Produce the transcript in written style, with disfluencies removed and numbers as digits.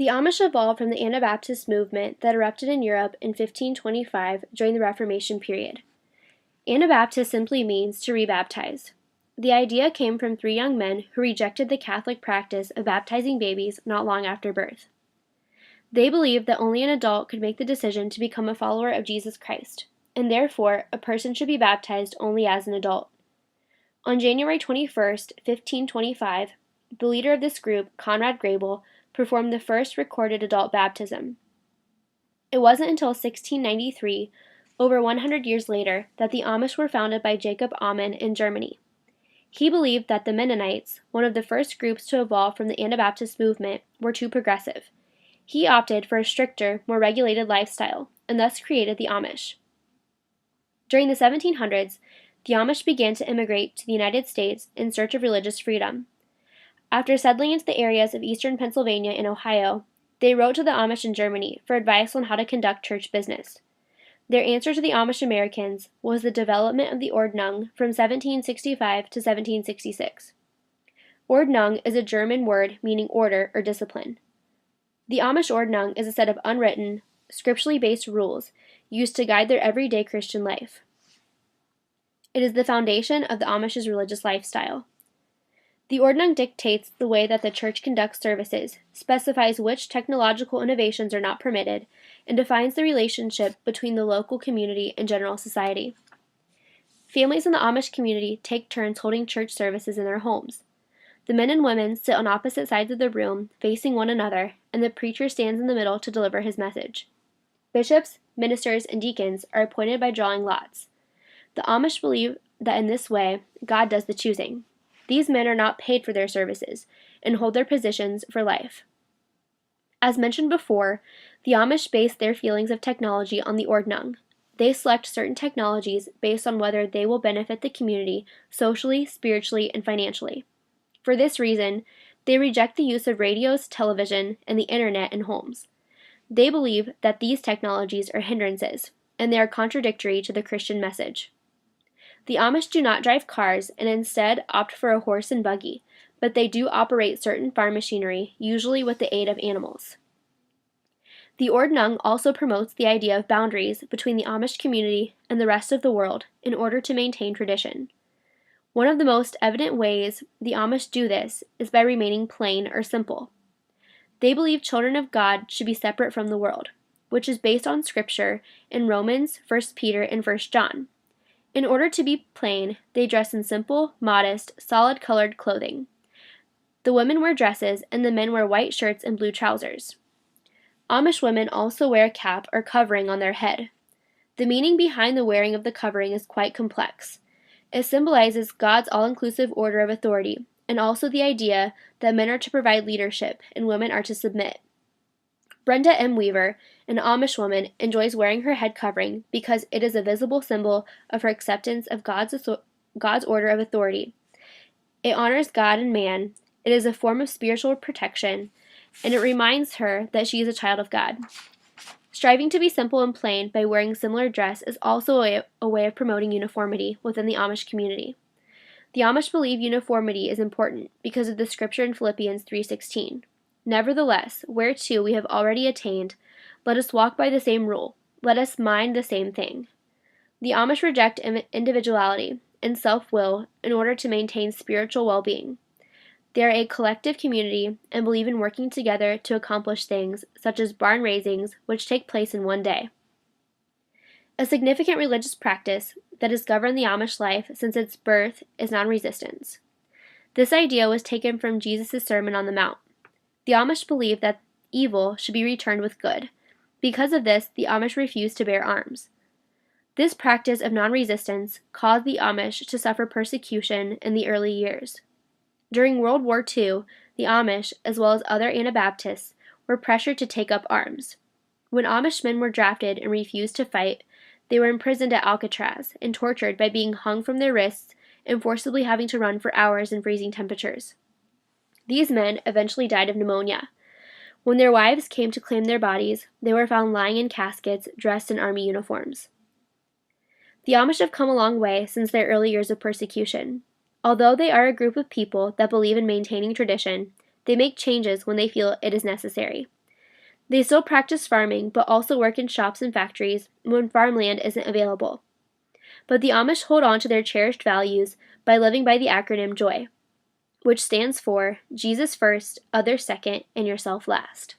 The Amish evolved from the Anabaptist movement that erupted in Europe in 1525 during the Reformation period. Anabaptist simply means to rebaptize. The idea came from three young men who rejected the Catholic practice of baptizing babies not long after birth. They believed that only an adult could make the decision to become a follower of Jesus Christ, and therefore a person should be baptized only as an adult. On January 21st, 1525, the leader of this group, Conrad Grebel, performed the first recorded adult baptism. It wasn't until 1693, over 100 years later, that the Amish were founded by Jacob Ammon in Germany. He believed that the Mennonites, one of the first groups to evolve from the Anabaptist movement, were too progressive. He opted for a stricter, more regulated lifestyle, and thus created the Amish. During the 1700s, the Amish began to immigrate to the United States in search of religious freedom. After settling into the areas of eastern Pennsylvania and Ohio, they wrote to the Amish in Germany for advice on how to conduct church business. Their answer to the Amish Americans was the development of the Ordnung from 1765 to 1766. Ordnung is a German word meaning order or discipline. The Amish Ordnung is a set of unwritten, scripturally based rules used to guide their everyday Christian life. It is the foundation of the Amish's religious lifestyle. The Ordnung dictates the way that the church conducts services, specifies which technological innovations are not permitted, and defines the relationship between the local community and general society. Families in the Amish community take turns holding church services in their homes. The men and women sit on opposite sides of the room, facing one another, and the preacher stands in the middle to deliver his message. Bishops, ministers, and deacons are appointed by drawing lots. The Amish believe that in this way, God does the choosing. These men are not paid for their services and hold their positions for life. As mentioned before, the Amish base their feelings of technology on the Ordnung. They select certain technologies based on whether they will benefit the community socially, spiritually, and financially. For this reason, they reject the use of radios, television, and the internet in homes. They believe that these technologies are hindrances, and they are contradictory to the Christian message. The Amish do not drive cars and instead opt for a horse and buggy, but they do operate certain farm machinery, usually with the aid of animals. The Ordnung also promotes the idea of boundaries between the Amish community and the rest of the world in order to maintain tradition. One of the most evident ways the Amish do this is by remaining plain or simple. They believe children of God should be separate from the world, which is based on Scripture in Romans, 1 Peter, and 1 John. In order to be plain, they dress in simple, modest, solid-colored clothing. The women wear dresses, and the men wear white shirts and blue trousers. Amish women also wear a cap or covering on their head. The meaning behind the wearing of the covering is quite complex. It symbolizes God's all-inclusive order of authority, and also the idea that men are to provide leadership and women are to submit. Brenda M. Weaver, an Amish woman, enjoys wearing her head covering because it is a visible symbol of her acceptance of God's order of authority. It honors God and man, it is a form of spiritual protection, and it reminds her that she is a child of God. Striving to be simple and plain by wearing similar dress is also a way of promoting uniformity within the Amish community. The Amish believe uniformity is important because of the scripture in Philippians 3:16. Nevertheless, whereto we have already attained, let us walk by the same rule, let us mind the same thing. The Amish reject individuality and self-will in order to maintain spiritual well-being. They are a collective community and believe in working together to accomplish things such as barn raisings, which take place in one day. A significant religious practice that has governed the Amish life since its birth is non-resistance. This idea was taken from Jesus' Sermon on the Mount. The Amish believe that evil should be returned with good. Because of this, the Amish refuse to bear arms. This practice of non-resistance caused the Amish to suffer persecution in the early years. During World War II, the Amish, as well as other Anabaptists, were pressured to take up arms. When Amish men were drafted and refused to fight, they were imprisoned at Alcatraz and tortured by being hung from their wrists and forcibly having to run for hours in freezing temperatures. These men eventually died of pneumonia. When their wives came to claim their bodies, they were found lying in caskets dressed in army uniforms. The Amish have come a long way since their early years of persecution. Although they are a group of people that believe in maintaining tradition, they make changes when they feel it is necessary. They still practice farming, but also work in shops and factories when farmland isn't available. But the Amish hold on to their cherished values by living by the acronym JOY, which stands for Jesus first, others second, and yourself last.